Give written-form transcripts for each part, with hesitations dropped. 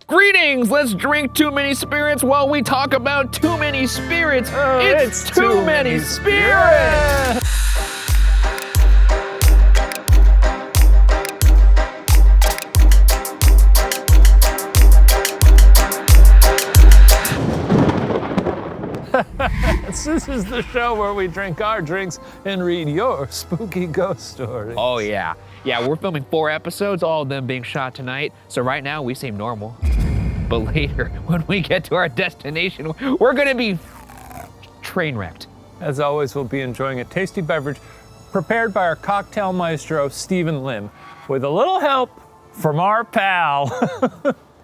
Greetings! Let's drink too many spirits while we talk about too many spirits. It's too many spirits! This is the show where we drink our drinks and read your spooky ghost stories. Oh yeah. Yeah, we're filming 4 episodes, all of them being shot tonight. So right now we seem normal. But later, when we get to our destination, we're gonna be train wrecked. As always, we'll be enjoying a tasty beverage prepared by our cocktail maestro, Steven Lim, with a little help from our pal,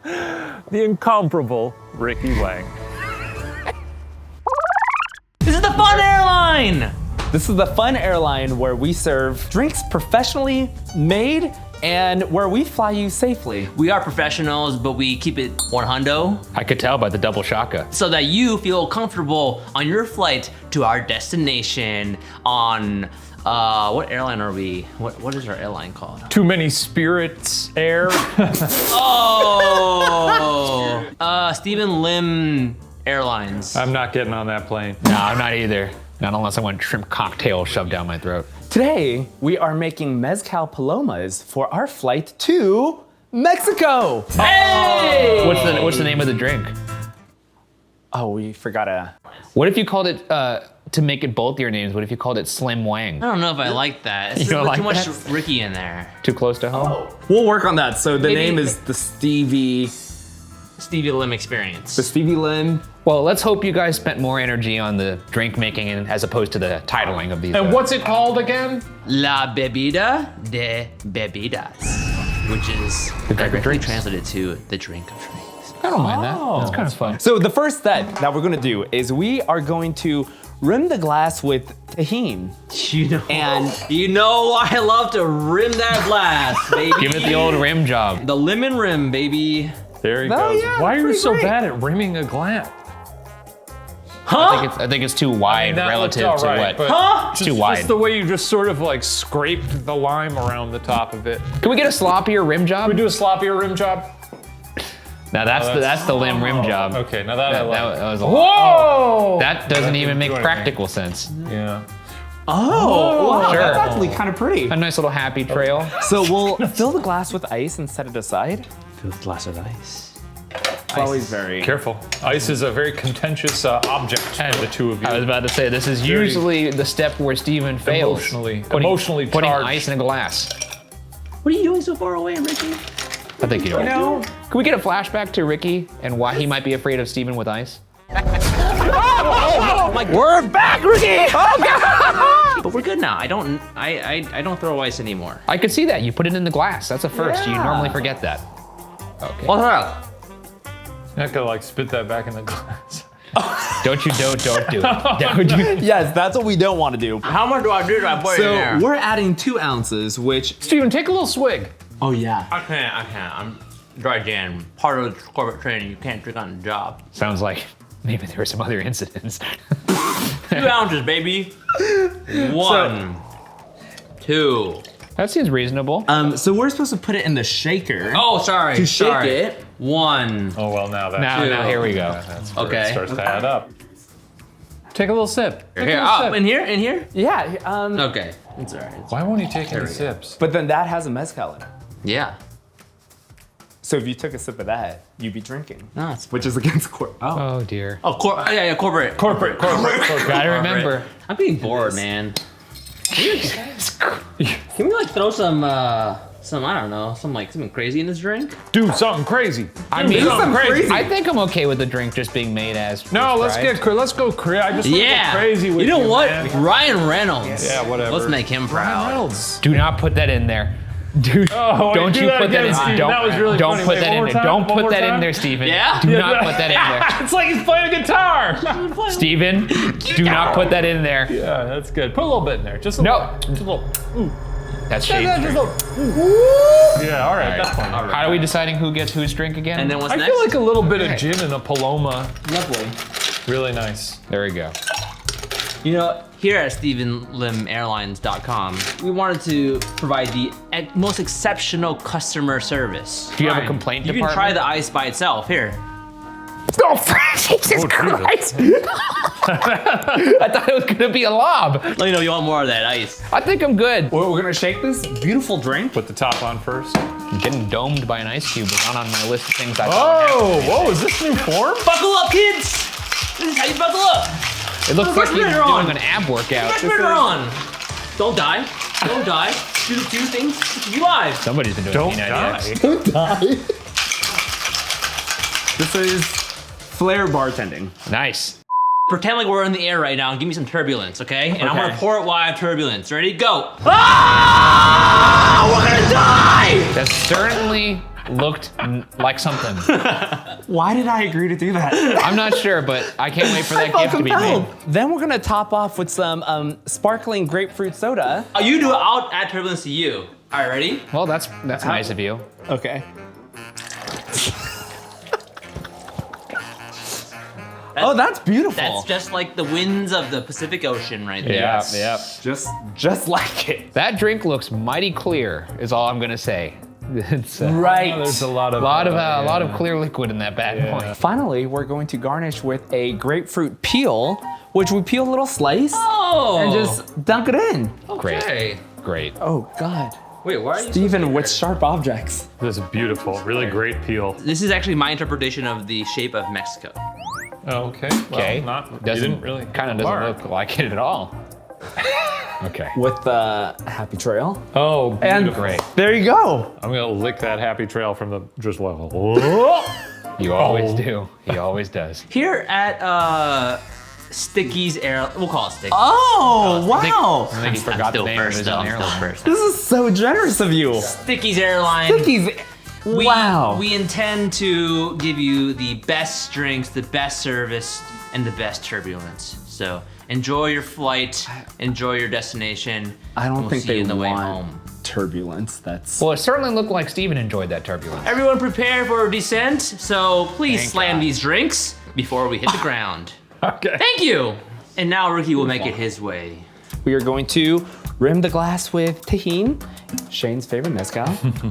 the incomparable Ricky Wang. This is the fun airline! This is the fun airline where we serve drinks professionally made and where we fly you safely. We are professionals, but we keep it 100 I could tell by the double shaka. so that you feel comfortable on your flight to our destination on, what airline are we? What is our airline called? Too many spirits air. Oh! Steven Lim Airlines. I'm not getting on that plane. No, I'm not either. Not unless I want shrimp cocktail shoved down my throat. Today, we are making mezcal palomas for our flight to Mexico. Hey! What's the name of the drink? Oh, we forgot a... What if you called it, to make it both your names, what if you called it Slim Wang? I don't know if I like that. It's You don't like too much that? Ricky in there. Too close to home? We'll work on that. So the Maybe- name is the Stevie Lim experience. Lim. Well, let's hope you guys spent more energy on the drink making as opposed to the titling of these. And what's it called again? La bebida de bebidas, which is directly drinks. translated to the drink of drinks. I don't mind that. That's kind of fun. So the first step that we're gonna do is we are going to rim the glass with tahini. You know I love to rim that glass, baby. Give it the old rim job. The lemon rim, baby. There he Oh, goes. yeah, Why are you pretty so great. bad at rimming a glass? I think it's too wide That relative looked to all right, what. but It's too wide. Just the way you just sort of like scraped the lime around the top of it. Can we get a sloppier rim job? We do a sloppier rim job? Now that's the lim rim job. Okay, now that I That, like. that was a lot. Whoa! That doesn't even make do anything. practical sense. Yeah. Oh, wow, Sure. that's actually kind of pretty. A nice little happy trail. So we'll fill the glass with ice and set it aside. Fill the glass with ice. It's always very... Careful. Ice is a very contentious object for the two of you. I was about to say, this is usually the step where Steven fails. Emotionally Putting charged. ice in a glass. What are you doing so far away, Ricky? I think you know. No. Can we get a flashback to Ricky and why he might be afraid of Steven with ice? We're back, Ricky! Oh God! But we're good now. I don't throw ice anymore. I could see that. You put it in the glass. That's a first. You Yeah. normally forget that. Okay. What's up? You're not gonna like spit that back in the glass. Don't do it. Don't you? Yes, that's what we don't want to do. How much do I do? I put it in So there? we're adding 2 ounces, which... Steven, take a little swig. Oh yeah. I can't. I'm dry Jan. Part of the corporate training, you can't drink on the job. Sounds like maybe there were some other incidents. 2 ounces, baby. 1, 2. That seems reasonable. So we're supposed to put it in the shaker. Oh, sorry. To shake sorry. it. 1. Oh well, now that's Now here we go. that's where Okay. it starts to add up. Take a little sip. Take a Here, little up sip. in here. Yeah, Okay, it's alright. Why won't you take any sips? but then that has a mezcal in it. Yeah. So if you took a sip of that, you'd be drinking. No, it's Which is against corporate. Oh. Oh dear. yeah, corporate. Gotta remember. I'm getting bored, man. Can we like throw some I don't know, something crazy in this drink? Do something crazy. I mean, Do something crazy. I think I'm okay with the drink just being made as. No, let's prescribed. go crazy. I just wanna get Yeah. crazy with you know what? man. Ryan Reynolds. Yeah, whatever. Let's make him proud. Reynolds. Do not put that in there. Dude, Oh, don't do you that put that again, in. Steven. Don't, That was really don't funny. put Wait, that one in more there. time? Don't One put more that in time? there, Steven. Yeah? Do not put that in there. It's like he's playing a guitar. Steven, do not put that in there. Yeah, that's good. Put a little bit in there. Just a No. little. Just a little. Ooh. That's Yeah, Shane's just drink. a little. Yeah, all right. That's fine. How are we deciding who gets whose drink again? And then what's I next? feel like a little bit of gin and a Paloma. Lovely. Really nice. There we go. You know, here at StevenLimAirlines.com, we wanted to provide the most exceptional customer service. Do you have a Fine. complaint You department? can try the ice by itself. Here. Oh, Jesus Christ! I thought it was gonna be a lob. Let me know if you want more of that ice. I think I'm good. We're gonna shake this beautiful drink. Put the top on first. Getting domed by an ice cube was not on my list of things I Oh, thought. whoa, is this new form? Buckle up, kids! This is how you buckle up. It looks like you're Refrigerator on. doing an ab workout. Refrigerator on. Don't die. Don't die. Do the two things to keep you alive. Somebody's been doing Don't P90X. die. This is Flair bartending. Nice. Pretend like we're in the air right now and give me some turbulence, okay? And I'm Okay. gonna pour it while I have turbulence. Ready? Go. Ah! We're gonna die! That certainly looked like something. Why did I agree to do that? I'm not sure, but I can't wait for that gift to be made. Then we're gonna top off with some sparkling grapefruit soda. Oh, you do it. I'll add turbulence to you. All right, ready? Well, that's nice of you. Okay. Oh, that's beautiful. That's just like the winds of the Pacific Ocean right there. Yeah. just like it. That drink looks mighty clear, is all I'm gonna say. It's Right. There's a lot of clear liquid in that bad boy. Finally, we're going to garnish with a grapefruit peel, which we peel a little slice Oh! and just dunk it in. Okay. Great. Oh God. Wait, why are you Steven with sharp objects. This is beautiful. Really great peel. This is actually my interpretation of the shape of Mexico. Oh, okay. Okay. Well, you Doesn't didn't really. kind of doesn't look like it at all. Okay. With the happy trail. Oh, And beautiful. Great. there you go. I'm gonna lick that happy trail from the just well. You always do. He always does. Here at Sticky's Air, we'll call it Sticky. Oh, wow. I think he forgot the name of his own airline. This is so generous of you. Sticky's Airline. Stickies. Wow. We intend to give you the best drinks, the best service, and the best turbulence. So enjoy your flight, enjoy your destination. I don't We'll think see they you on the way want home. turbulence. That's Well, it certainly looked like Steven enjoyed that turbulence. Everyone prepare for descent. So please Thank slam God. these drinks before we hit the ground. Okay. Thank you. And now Ricky will make it his way. we are going to rim the glass with tahini, Shane's favorite mezcal.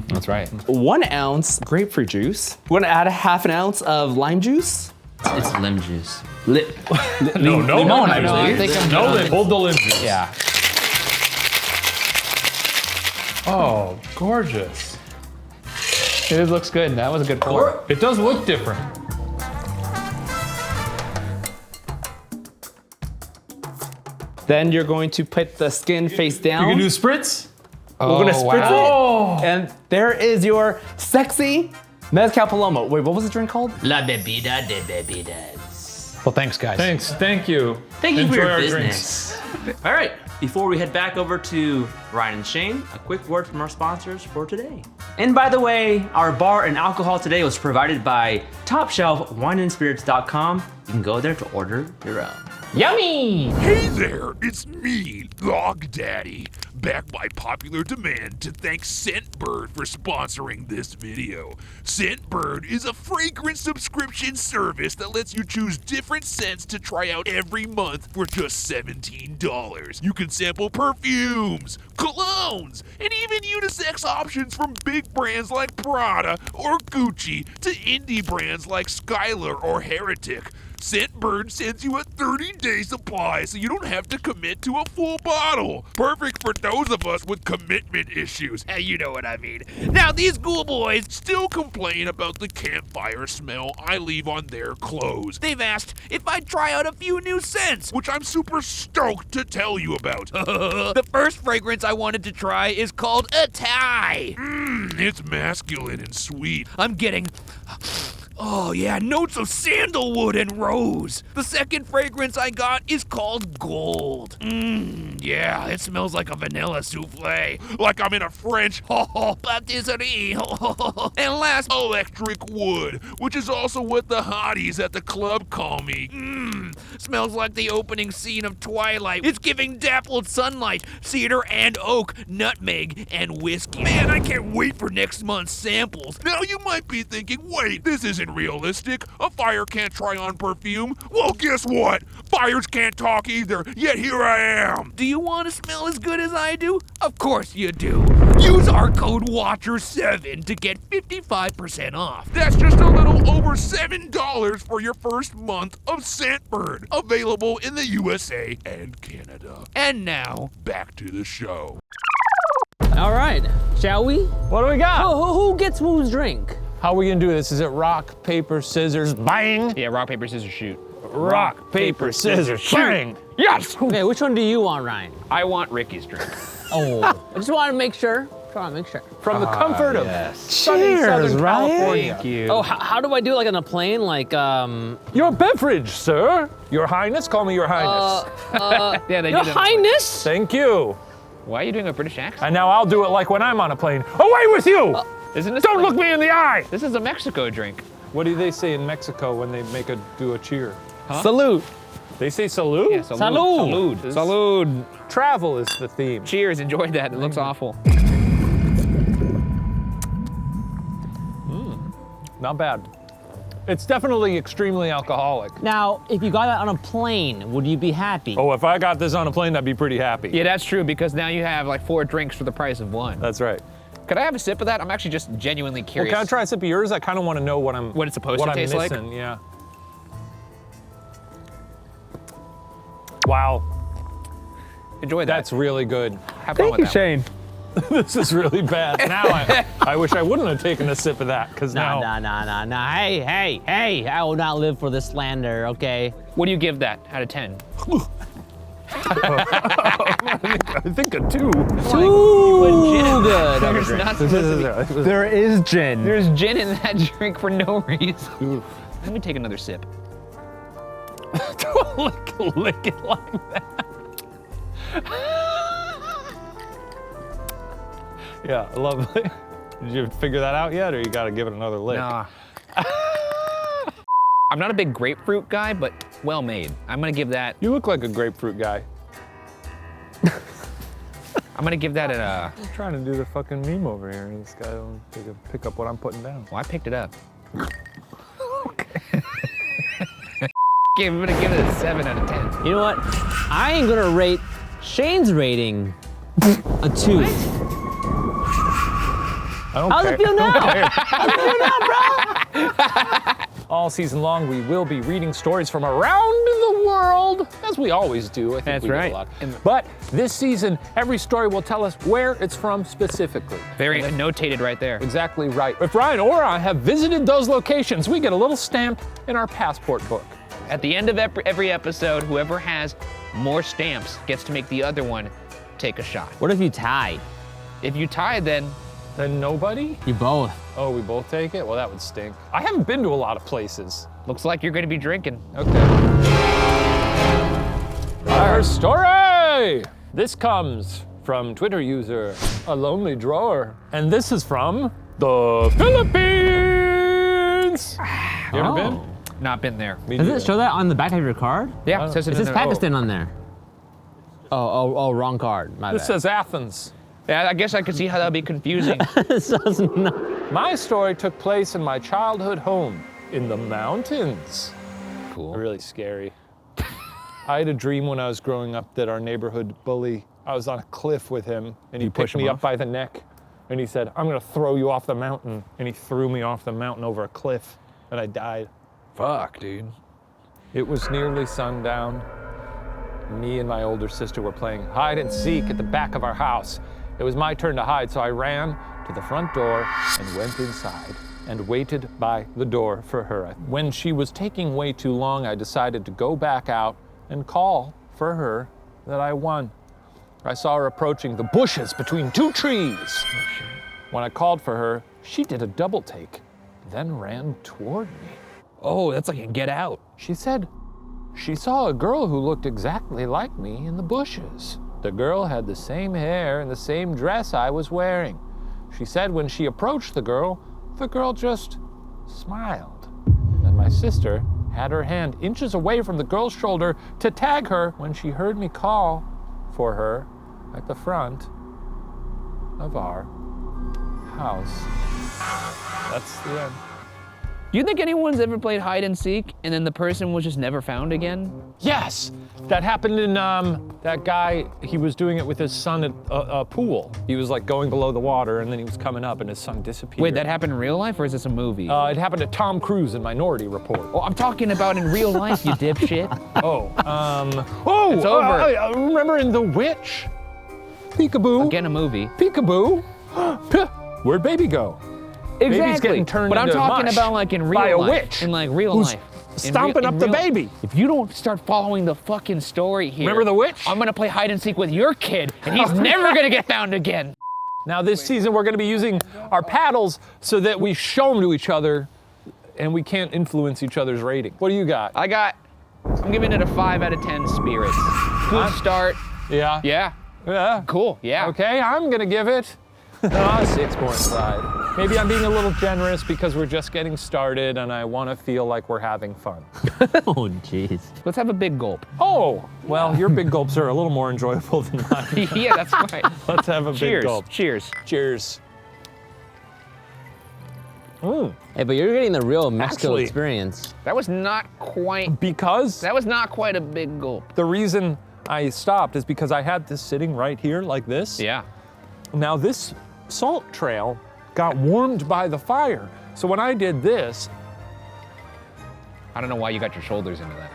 That's right. 1 ounce grapefruit juice. We're gonna add a half an ounce of lime juice. It's limb juice. No, limon, I I believe. think I'm No, gonna- they hold the lid juice. Yeah. Oh, gorgeous. It looks good. That was a good pour. It does look different. Then you're going to put the skin face down. You can do spritz. We're gonna spritz Oh. it. And there is your sexy mezcal Paloma. Wait, what was the drink called? La bebida de bebidas. Well, thanks, guys. Thanks. Thank you. Thank you Enjoy for your our business. All right, before we head back over to Ryan and Shane, a quick word from our sponsors for today. And by the way, our bar and alcohol today was provided by TopShelfWineandSpirits.com. You can go there to order your own. Yummy! Hey there, it's me, Log Daddy, back by popular demand to thank Scentbird for sponsoring this video. Scentbird is a fragrance subscription service that lets you choose different scents to try out every month for just $17. You can sample perfumes, colognes, and even unisex options from big brands like Prada or Gucci to indie brands like Skylar or Heretic. Scentbird sends you a 30-day supply so you don't have to commit to a full bottle. Perfect for those of us with commitment issues. Hey, you know what I mean. Now, these ghoul boys still complain about the campfire smell I leave on their clothes. They've asked if I'd try out a few new scents, which I'm super stoked to tell you about. The first fragrance I wanted to try is called a Thai. It's masculine and sweet. I'm getting... oh yeah, notes of sandalwood and rose. The second fragrance I got is called Gold. Yeah, it smells like a vanilla souffle. Like I'm in a French patisserie. And last, Electric Wood, which is also what the hotties at the club call me. Smells like the opening scene of Twilight. It's giving dappled sunlight, cedar and oak, nutmeg, and whiskey. Man, I can't wait for next month's samples. Now you might be thinking, wait, this isn't isn't realistic. A fire can't try on perfume. Well, guess what? Fires can't talk either, yet here I am. Do you want to smell as good as I do? Of course you do. Use our code WATCHER7 to get 55% off. That's just a little over $7 for your first month of Scentbird. Available in the USA and Canada. And now, back to the show. All right, shall we? What do we got? Who gets whose drink? How are we gonna do this? Is it rock, paper, scissors, bang? Yeah, rock, paper, scissors, shoot. Rock, paper, scissors, bang! Yes! Okay, which one do you want, Ryan? I want Ricky's drink. Oh, I just want to make sure. From the comfort of sunny Cheers, Southern Ryan. California. Thank you. Oh, how do I do like on a plane? Like, Your beverage, sir. Your Highness, call me Your Highness. Yeah, they Your do that. Highness? Thank you. Why are you doing a British accent? And now I'll do it like when I'm on a plane. Away with you! Isn't this Don't look me in the eye! This is a Mexico drink. What do they say in Mexico when they do a cheer? Salute. They say salute? Yeah, salud. Salud. Salud. Travel is the theme. Cheers, enjoy that. It looks awful. Not bad. It's definitely extremely alcoholic. Now, if you got that on a plane, would you be happy? Oh, if I got this on a plane, I'd be pretty happy. Yeah, that's true, because now you have like 4 drinks for the price of 1. That's right. Could I have a sip of that? I'm actually just genuinely Well, curious. can I try a sip of yours? I kind of want to know what What it's supposed to I'm taste like? missing. Yeah. Wow, Enjoy that. that's really good. Have fun with that. Shane. This is really bad. Now I wish I wouldn't have taken a sip of that, because now. Nah. Hey, I will not live for this slander, okay? What do you give that out of 10? I think a 2. Too Legit. good. There's not supposed to be. There is gin. There's gin in that drink for no reason. Let me take another sip. Don't lick it like that. Yeah, I love it. Did you figure that out yet, or you gotta give it another lick? Nah. I'm not a big grapefruit guy, but well made. I'm gonna give that. You look like a grapefruit guy. I'm gonna give that a. I'm trying to do the fucking meme over here, and this guy don't pick up what I'm putting down. Well, I picked it up. Okay, I'm gonna give it a 7 out of 10. You know what? I ain't gonna rate Shane's rating a 2. I don't How's care. it feel now? How's it feel now, bro? All season long, we will be reading stories from around the world, as we always do. I think That's we do right. a lot. But this season, every story will tell us where it's from specifically. Very notated right there. Exactly right. If Ryan or I have visited those locations, we get a little stamp in our passport book. At the end of every episode, whoever has more stamps gets to make the other one take a shot. What if you tie? If you tie, then Then nobody? You both. Oh, we both take it? Well, that would stink. I haven't been to a lot of places. looks like you're gonna be drinking. Okay. Our story! This comes from Twitter user, A Lonely Drawer. And this is from the Philippines! You ever been? Not been there. Me Does neither. it show that on the back of your card? Yeah, it says it It in says there. Pakistan on there. Oh, wrong card. My This bad. says Athens. Yeah, I guess I could see how that would be confusing. It says no. My story took place in my childhood home in the mountains. Cool. Really scary. I had a dream when I was growing up that our neighborhood bully, I was on a cliff with him, and he push picked me him up off? by the neck, and he said, "I'm gonna throw you off the mountain." And he threw me off the mountain over a cliff, and I died. Fuck, dude. It was nearly sundown. Me and my older sister were playing hide and seek at the back of our house. It was my turn to hide, so I ran to the front door and went inside and waited by the door for her. When she was taking way too long, I decided to go back out and call for her that I won. I saw her approaching the bushes between 2 trees. When I called for her, she did a double take, then ran toward me. Oh, that's like a Get Out. She said she saw a girl who looked exactly like me in the bushes. The girl had the same hair and the same dress I was wearing. She said when she approached the girl just smiled. And my sister had her hand inches away from the girl's shoulder to tag her when she heard me call for her at the front of our house. That's the end. Do you think anyone's ever played hide and seek and then the person was just never found again? Yes, that happened in that guy. He was doing it with his son at a pool. He was like going below the water, and then he was coming up, and his son disappeared. Wait, that happened in real life, or is this a movie? It happened to Tom Cruise in Minority Report. Oh, I'm talking about in real life, you dipshit. It's over. Remember in The Witch? Peekaboo. Again, a movie. Peekaboo. Where'd baby go? Baby's Exactly. getting turned But I'm into talking mush about like in real by a life. witch In like real who's life. stomping up the baby. If you don't start following the fucking story here. Remember The Witch? I'm gonna play hide and seek with your kid, and he's never gonna get found again. Now this season we're gonna be using our paddles so that we show them to each other and we can't influence each other's rating. What do you got? I'm giving it a 5 out of 10 spirits. Good start. Yeah. Yeah. Cool. Yeah. Okay, I'm gonna give it a 6.5. Maybe I'm being a little generous because we're just getting started and I want to feel like we're having fun. Oh, jeez. Let's have a big gulp. Oh, well, your big gulps are a little more enjoyable than mine. Yeah, that's right. Let's have a big gulp. Cheers. Cheers. Hey, but you're getting the real Mexico Actually- experience. That was not quite. Because That was not quite a big gulp. the reason I stopped is because I had this sitting right here like this. Yeah. Now this salt trail got warmed by the fire. So when I did this, I don't know why you got your shoulders into that.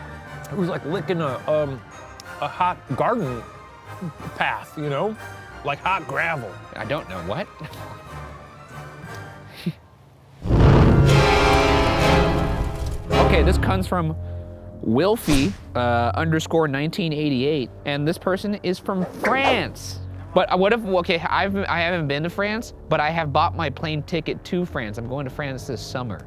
it was like licking a hot garden path, you know? Like hot gravel. I don't know what. Okay, this comes from Wilfie underscore 1988, and this person is from France. But what if, okay, I haven't been to France, but I have bought my plane ticket to France. I'm going to France this summer.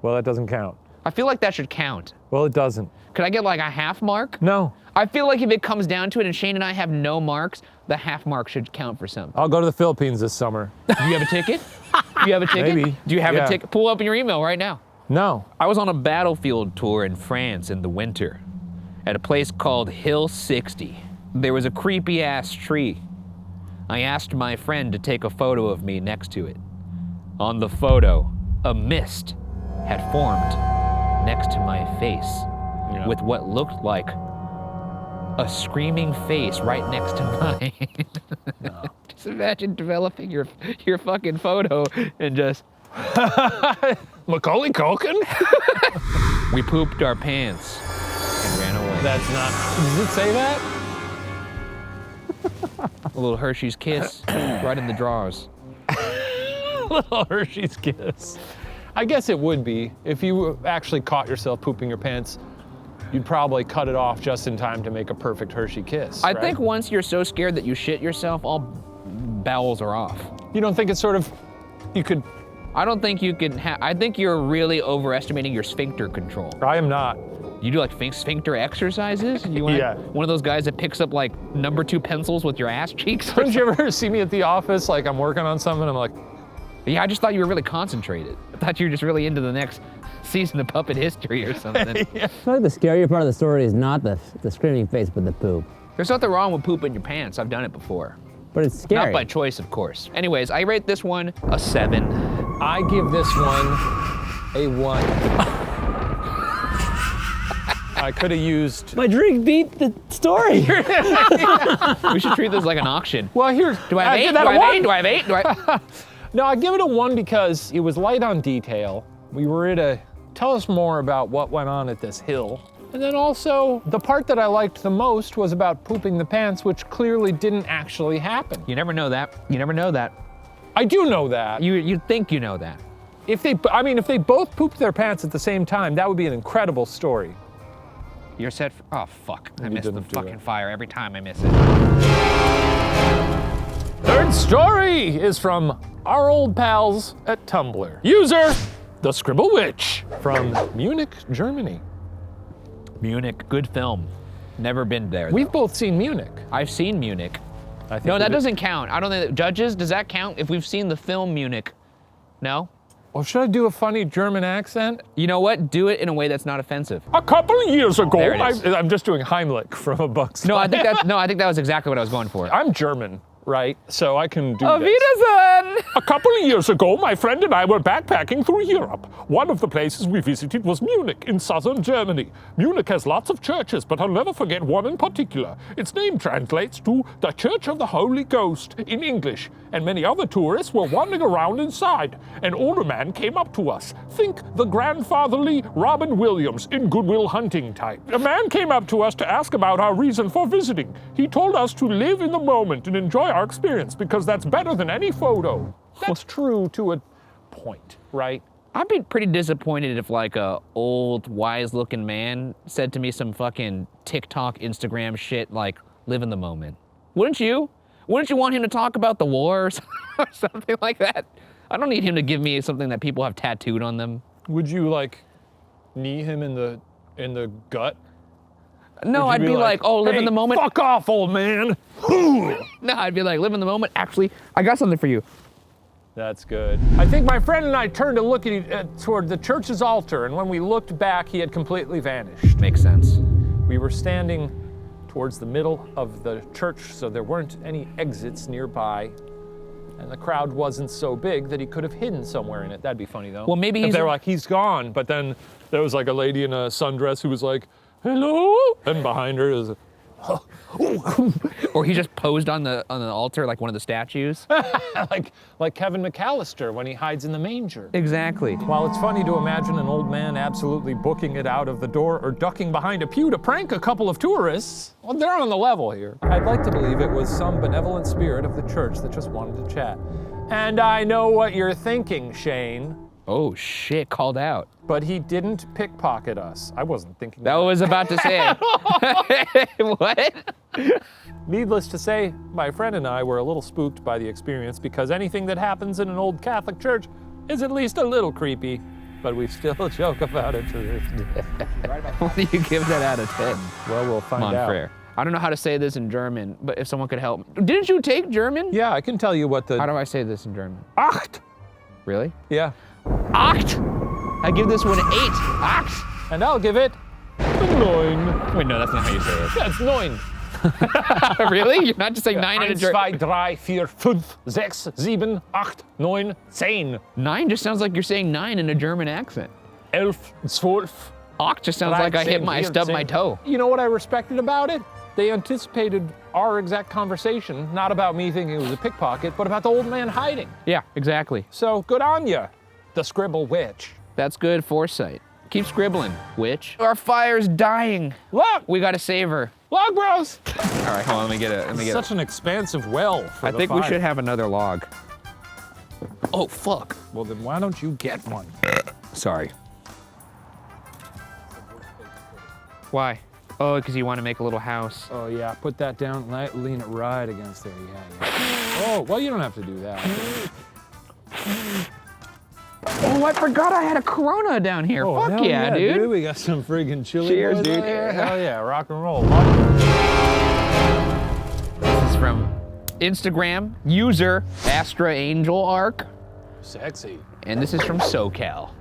Well, that doesn't count. I feel like that should count. Well, it doesn't. Could I get like a half mark? No. I feel like if it comes down to it and Shane and I have no marks, the half mark should count for something. I'll go to the Philippines this summer. Do you have a ticket? Do you have a ticket? Maybe. Do you have Yeah. a ticket? Pull up in your email right now. No. I was on a battlefield tour in France in the winter at a place called Hill 60. There was a creepy ass tree. I asked my friend to take a photo of me next to it. On the photo, a mist had formed next to my face with what looked like a screaming face right next to mine. Just imagine developing your fucking photo and just Macaulay Culkin? we pooped our pants and ran away. That's not, does it say that? A little Hershey's Kiss right in the drawers. Little Hershey's Kiss. I guess it would be. If you actually caught yourself pooping your pants, you'd probably cut it off just in time to make a perfect Hershey Kiss. I right? think once you're so scared that you shit yourself, all bowels are off. You don't think it's sort of, you could, I don't think you can I think you're really overestimating your sphincter control. I am not. You do like sphincter exercises? You want Yeah. one of those guys that picks up like #2 pencils with your ass cheeks? Don't you ever see me at the office, like I'm working on something, I'm like, Yeah, I just thought you were really concentrated. I thought you were just really into the next season of Puppet History or something. I feel like the scarier part of the story is not the screaming face, but the poop. There's nothing wrong with pooping your pants. I've done it before. But it's scary. Not by choice, of course. Anyways, I rate this one a 7. I give this one a 1. I could have used, My drink beat the story. We should treat this like an auction. well, here. Do I have 8? give Do that I a have 1. 8? Do I have 8? Do I? No, I give it a 1 because it was light on detail. We were at a, tell us more about what went on at this hill. And then also, the part that I liked the most was about pooping the pants, which clearly didn't actually happen. You never know that. You never know that. I do know that. You think you know that. If they both pooped their pants at the same time, that would be an incredible story. You're set for, oh fuck. I You miss the didn't do fucking it. fire every time I miss it. Third story is from our old pals at Tumblr. User, the Scribble Witch, from Munich, Germany. Munich, good film. Never been there. We've both seen Munich. I've seen Munich. I think No, we that did. doesn't count. I don't think, judges, does that count if we've seen the film Munich? No? Or should I do a funny German accent? You know what? Do it in a way that's not offensive. A couple of years ago, There it is. I'm just doing Heimlich from A Bug's No, I Life. think that was exactly what I was going for. I'm German. right? So I can do Auf this. Wiedersehen! A couple of years ago, my friend and I were backpacking through Europe. One of the places we visited was Munich in southern Germany. Munich has lots of churches, but I'll never forget one in particular. Its name translates to the Church of the Holy Ghost in English, and many other tourists were wandering around inside. An older man came up to us. Think the grandfatherly Robin Williams in Good Will Hunting type. A man came up to us to ask about our reason for visiting. He told us to live in the moment and enjoy our experience because that's better than any photo. That's true to a point, right? I'd be pretty disappointed if like a old, wise-looking man said to me some fucking TikTok, Instagram shit like, live in the moment. Wouldn't you? Wouldn't you want him to talk about the war or something like that? I don't need him to give me something that people have tattooed on them. Would you like knee him in the gut? No, Would you I'd be like, oh, live in "Hey, the moment. Fuck off, old man. No, I'd be like, live in the moment. Actually, I got something for you. That's good. I think my friend and I turned to look toward the church's altar, and when we looked back, he had completely vanished. Makes sense. We were standing towards the middle of the church, so there weren't any exits nearby, and the crowd wasn't so big that he could have hidden somewhere in it. That'd be funny, though. Well, maybe if he's- they were like, he's gone, but then there was like a lady in a sundress who was like, hello, and behind her is Or he just posed on the altar like one of the statues. like Kevin McAllister when he hides in the manger. Exactly. While it's funny to imagine an old man absolutely booking it out of the door or ducking behind a pew to prank a couple of tourists, well, they're on the level here. I'd like to believe it was some benevolent spirit of the church that just wanted to chat. And I know what you're thinking, Shane, Oh shit, called out. but he didn't pickpocket us. I wasn't thinking That was about to say it. What? Needless to say, my friend and I were a little spooked by the experience because anything that happens in an old Catholic church is at least a little creepy, but we still joke about it to this day. What do you give that out of 10? Well, we'll find out. Monfrere. I don't know how to say this in German, but if someone could help. Didn't you take German? Yeah, I can tell you what How the... do I say this in German? Acht! Really? Yeah. Acht! I give this one an 8. Acht! And I'll give it a 9. Wait, no, that's not how you say it. That's 9. Really? You're not just saying 9 in a 1, German? 2, 3, 4, 5, 6, 7, 8, 9, 10. 9 just sounds like you're saying 9 in a German accent. 11, 12. Acht just sounds like I stubbed my toe. You know what I respected about it? They anticipated our exact conversation, not about me thinking it was a pickpocket, but about the old man hiding. Yeah, exactly. So good on ya, the scribble witch. That's good foresight. Keep scribbling, witch. Our fire's dying. Look, We gotta save her. log bros. All right, hold on, let me get it. Such an expansive well for I the think we fire. should have another log. Oh, fuck. Well, then why don't you get one? Sorry. Why? Oh, because you want to make a little house. Oh yeah, put that down, lean it right against there, yeah. Oh, well, you don't have to do that. Oh, I forgot I had a Corona down here. Oh, Fuck hell yeah, dude. We got some friggin' chili. Cheers, boys dude. out here. Hell yeah, rock and roll. This is from Instagram, user Astra Angel Arc, Sexy. and this is from SoCal.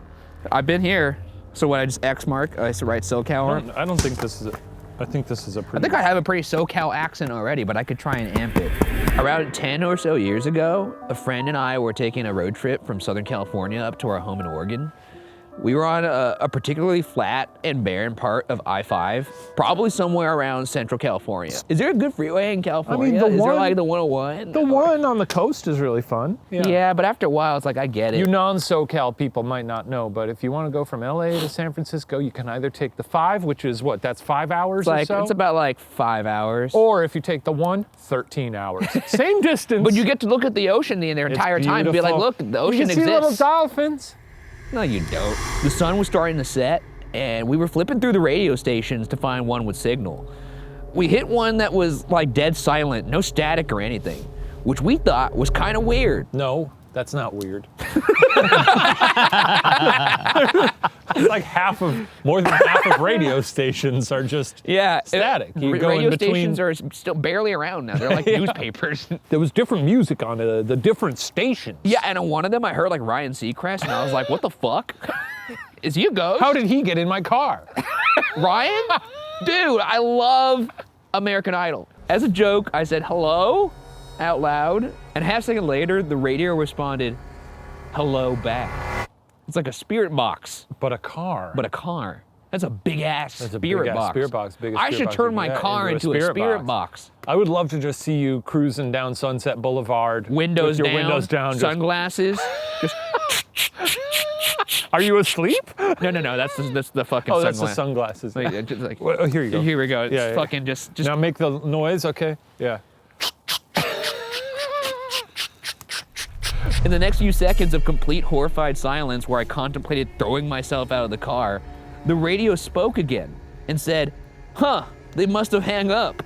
I've been here, so when I just X mark, I write SoCal. I don't think this is I think this is a I pretty... think I have a pretty SoCal accent already, but I could try and amp it. Around 10 or so years ago, a friend and I were taking a road trip from Southern California up to our home in Oregon. We were on a particularly flat and barren part of I-5, probably somewhere around Central California. Is there a good freeway in California? the Is there one- like the 101? The one on the coast is really fun. Yeah, but after a while, it's like, I get it. You non-SoCal people might not know, but if you want to go from LA to San Francisco, you can either take the 5, which is what, that's 5 hours it's or so? it's about like 5 hours. Or if you take the 1, 13 hours. Same distance. But you get to look at the ocean the entire time and be like, beautiful. look, the ocean you can see little exists. dolphins. No, you don't. The sun was starting to set, and we were flipping through the radio stations to find one with signal. We hit one that was like dead silent, no static or anything, which we thought was kind of weird. No, that's not weird. It's like more than half of radio stations are just static. You go radio in between. stations are still barely around now. They're like newspapers. There was different music on the different stations. Yeah, and on one of them I heard like Ryan Seacrest, and I was like, what the fuck? Is he a ghost? How did he get in my car? Ryan? Dude, I love American Idol. As a joke, I said, hello? out loud, and half a second later, the radio responded, hello back. It's like a spirit box, But a car. but a car. That's a big-ass That's a spirit big-ass box. spirit box, biggest I spirit should box turn you my can get car into a spirit box. I would love to just see you cruising down Sunset Boulevard. Windows with your down, windows down. Just, sunglasses. Just, are you asleep? no, that's the fucking Oh, sunglasses. that's the sunglasses. Like, just like, Well, here you go. Here we go. It's Yeah. fucking just. Now make the noise, okay? Yeah. In the next few seconds of complete horrified silence where I contemplated throwing myself out of the car, the radio spoke again and said, huh, they must have hung up.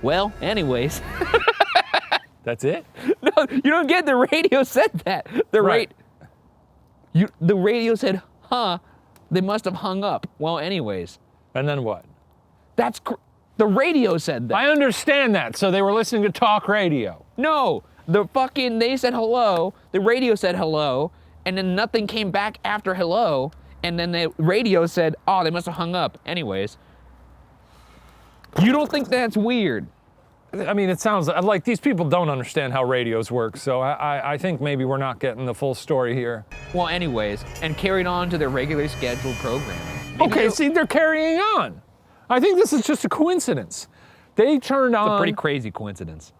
Well, anyways. That's it? No, you don't get the radio said that. The radio said, huh, they must have hung up. Well, anyways. And then what? The radio said that. I understand that. So they were listening to talk radio. No, they said hello, the radio said hello, and then nothing came back after hello, and then the radio said, oh, they must have hung up. Anyways. You don't think that's weird? I mean, it sounds like these people don't understand how radios work, so I think maybe we're not getting the full story here. Well, anyways, and carried on to their regularly scheduled programming. Okay, see, they're carrying on. I think this is just a coincidence. They turned on. It's a pretty crazy coincidence.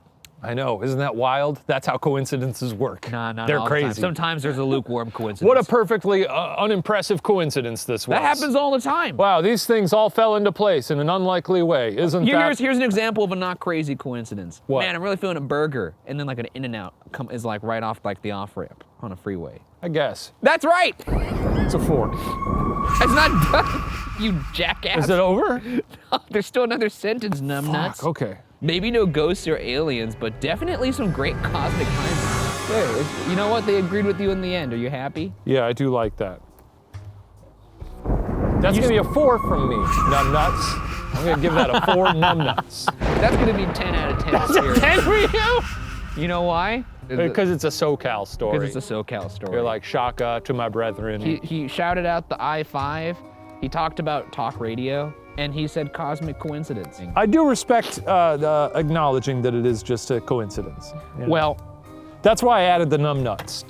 I know, isn't that wild? That's how coincidences work. Nah, not They're all the time. crazy. Sometimes there's a lukewarm coincidence. What a perfectly unimpressive coincidence this was. That happens all the time. Wow, these things all fell into place in an unlikely way, isn't that? Here's an example of a not crazy coincidence. What? Man, I'm really feeling a burger, and then like an In-N-Out is like right off like the off-ramp on a freeway. I guess. That's right! It's a fork. It's not done, you jackass. Is it over? There's still another sentence, numbnuts. Fuck, okay. Maybe no ghosts or aliens, but definitely some great cosmic timing. Hey, you know what? They agreed with you in the end. Are you happy? Yeah, I do like that. That's gonna be a 4 from me, numbnuts. I'm gonna give that a 4 numbnuts. That's gonna be 10 out of 10. That's a 10 for you? You know why? Because it's a SoCal story. Because it's a SoCal story. You're like, Shaka to my brethren. He shouted out the I-5. He talked about talk radio, and he said cosmic coincidence. I do respect acknowledging that it is just a coincidence. You know? Well, that's why I added the numbnuts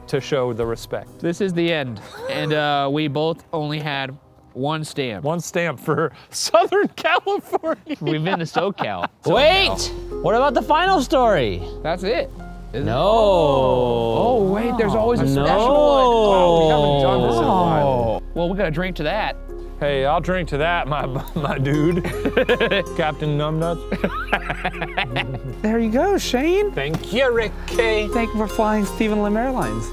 to show the respect. this is the end, and we both only had one stamp. One stamp for Southern California. We've been to SoCal. Wait! What about the final story? That's it. Isn't No. it? Oh, wait, there's always a No. special Oh, we haven't done this in a while. one. Well, we got to drink to that. Hey, I'll drink to that, my dude. Captain Numbnuts. There you go, Shane. Thank you, Ricky. Thank you for flying Steven Lim Airlines.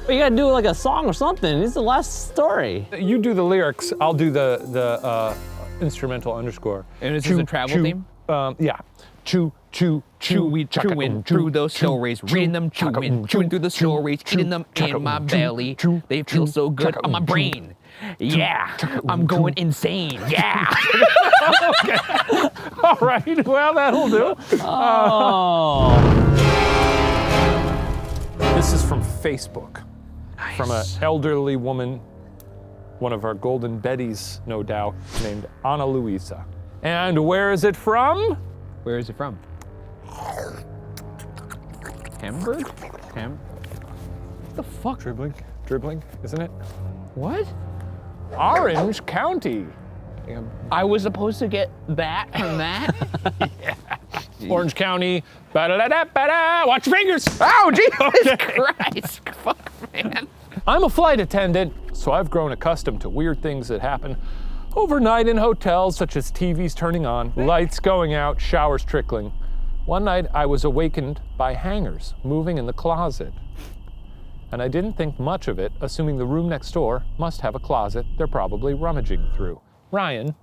You gotta do like a song or something. This is the last story. You do the lyrics, I'll do the instrumental underscore. And is this a travel theme? Yeah. Chewing through those stories, reading them, chewing through the stories, eating them in my belly. They feel so good on my brain. Yeah, I'm going insane. Yeah. All right, well, that'll do. Oh. This is from Facebook. From an elderly woman, one of our golden Bettys, no doubt, named Ana Luisa. And where is it from? Where is it from? Hamburg? What the fuck? Dribbling, isn't it? What? Orange County. I was supposed to get that from that? Orange County. Ba-da-da-da-ba-da. Watch your fingers. Oh, Jesus Christ. Fuck, man. I'm a flight attendant, so I've grown accustomed to weird things that happen overnight in hotels, such as TVs turning on, lights going out, showers trickling. One night, I was awakened by hangers moving in the closet. And I didn't think much of it, assuming the room next door must have a closet they're probably rummaging through. Ryan,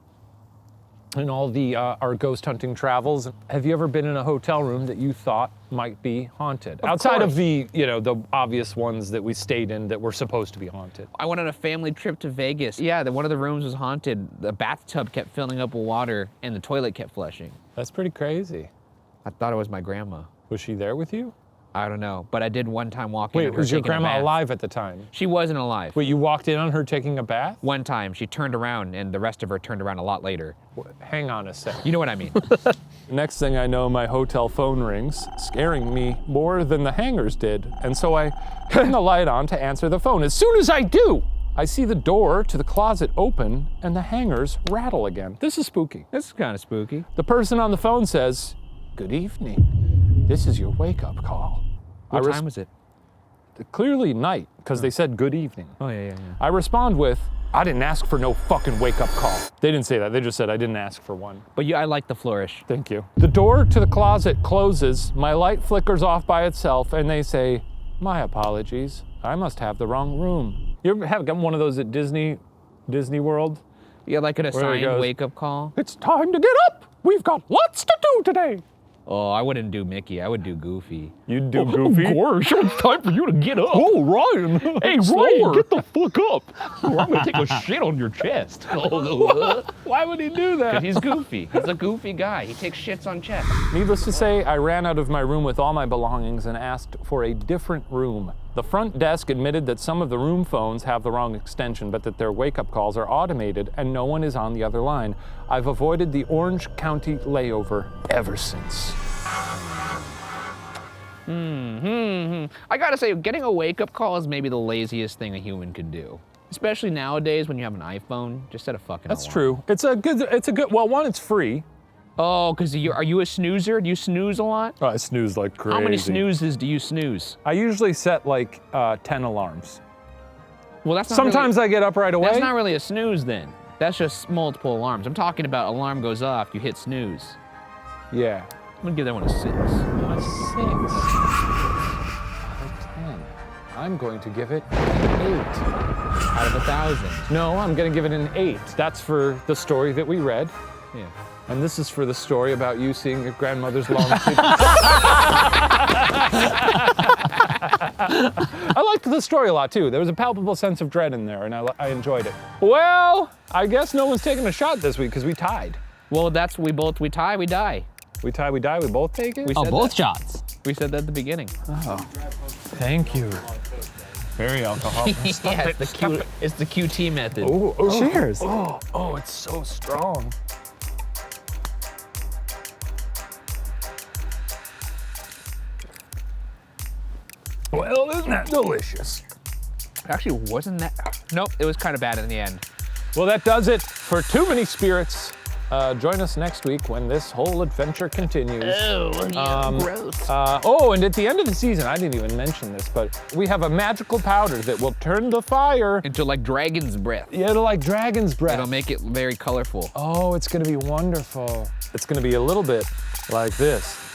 in all the our ghost hunting travels, have you ever been in a hotel room that you thought might be haunted? Outside of the, the obvious ones that we stayed in that were supposed to be haunted. I went on a family trip to Vegas. Yeah, one of the rooms was haunted. The bathtub kept filling up with water and the toilet kept flushing. That's pretty crazy. I thought it was my grandma. Was she there with you? I don't know, but I did one time walk in. Wait, on her was your taking a grandma bath. alive at the time? She wasn't alive. Wait, you walked in on her taking a bath? One time, she turned around, and the rest of her turned around a lot later. Hang on a sec. You know what I mean? Next thing I know, my hotel phone rings, scaring me more than the hangers did. And so I turn the light on to answer the phone. As soon as I do, I see the door to the closet open and the hangers rattle again. This is spooky. This is kind of spooky. The person on the phone says, "Good evening. This is your wake-up call." What time was it? Clearly night, because they said good evening. Oh, yeah. I respond with, "I didn't ask for no fucking wake-up call." They didn't say that, they just said I didn't ask for one. But I like the flourish. Thank you. The door to the closet closes, my light flickers off by itself, and they say, "My apologies, I must have the wrong room." You ever have gotten one of those at Disney World? Yeah, like an Where he assigned goes, wake-up call. "It's time to get up! We've got lots to do today!" Oh, I wouldn't do Mickey. I would do Goofy. You'd do Goofy? Of course, it's time for you to get up. Oh, Ryan! Hey, slower. Ryan, get the fuck up. Or I'm gonna take a shit on your chest. Why would he do that? Because he's goofy. He's a goofy guy. He takes shits on chest. Needless to say, I ran out of my room with all my belongings and asked for a different room. The front desk admitted that some of the room phones have the wrong extension, but that their wake-up calls are automated and no one is on the other line. I've avoided the Orange County layover ever since. I gotta say, getting a wake-up call is maybe the laziest thing a human could do. Especially nowadays when you have an iPhone, just set a fucking That's alarm. true. It's a good, well, one, it's free. Oh, because are you a snoozer? Do you snooze a lot? I snooze like crazy. How many snoozes do you snooze? I usually set like 10 alarms. Well, that's not Sometimes really, I get up right away. That's not really a snooze then. That's just multiple alarms. I'm talking about alarm goes off, you hit snooze. Yeah. I'm gonna give that one a 6. A 6. Out of 10. I'm going to give it an 8. Out of 1,000. No, I'm going to give it an 8. That's for the story that we read. Yeah. And this is for the story about you seeing your grandmother's long teeth. I liked the story a lot too. There was a palpable sense of dread in there, and I enjoyed it. Well, I guess no one's taking a shot this week because we tied. Well, that's we tie, we die. We tie, we die, we both take it? We Oh, said both that. shots. We said that at the beginning. Thank you. Very alcoholic. Yeah, it's the QT method. Cheers. Oh, it's so strong. Well, isn't that delicious? Actually, wasn't that? Nope, it was kind of bad in the end. Well, that does it for Too Many Spirits. Join us next week when this whole adventure continues. Gross. And at the end of the season, I didn't even mention this, but we have a magical powder that will turn the fire Into like dragon's breath. into like dragon's breath. It'll make it very colorful. Oh, it's gonna be wonderful. It's gonna be a little bit like this.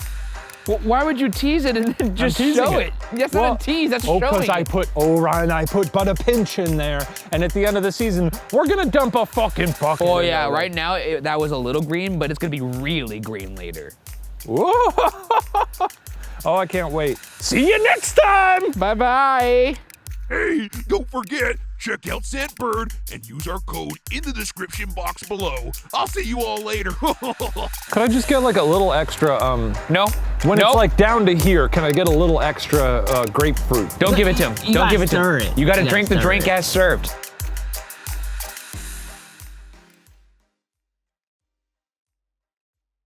Well, why would you tease it and then just teasing show it. it? That's not a tease, that's showing because I it. Ryan, I put but a pinch in there, and at the end of the season, we're gonna dump a fucking bucket. Oh in yeah, there. right now that was a little green, but it's gonna be really green later. Whoa. Oh, I can't wait. See you next time. Bye-bye. Hey, don't forget, check out Scentbird and use our code in the description box below. I'll see you all later. Could I just get like a little extra, No. when no. it's like down to here, can I get a little extra grapefruit? Don't give it to him. You Don't gotta give it to stir him. it. You gotta You drink the gotta stir drink it. as served.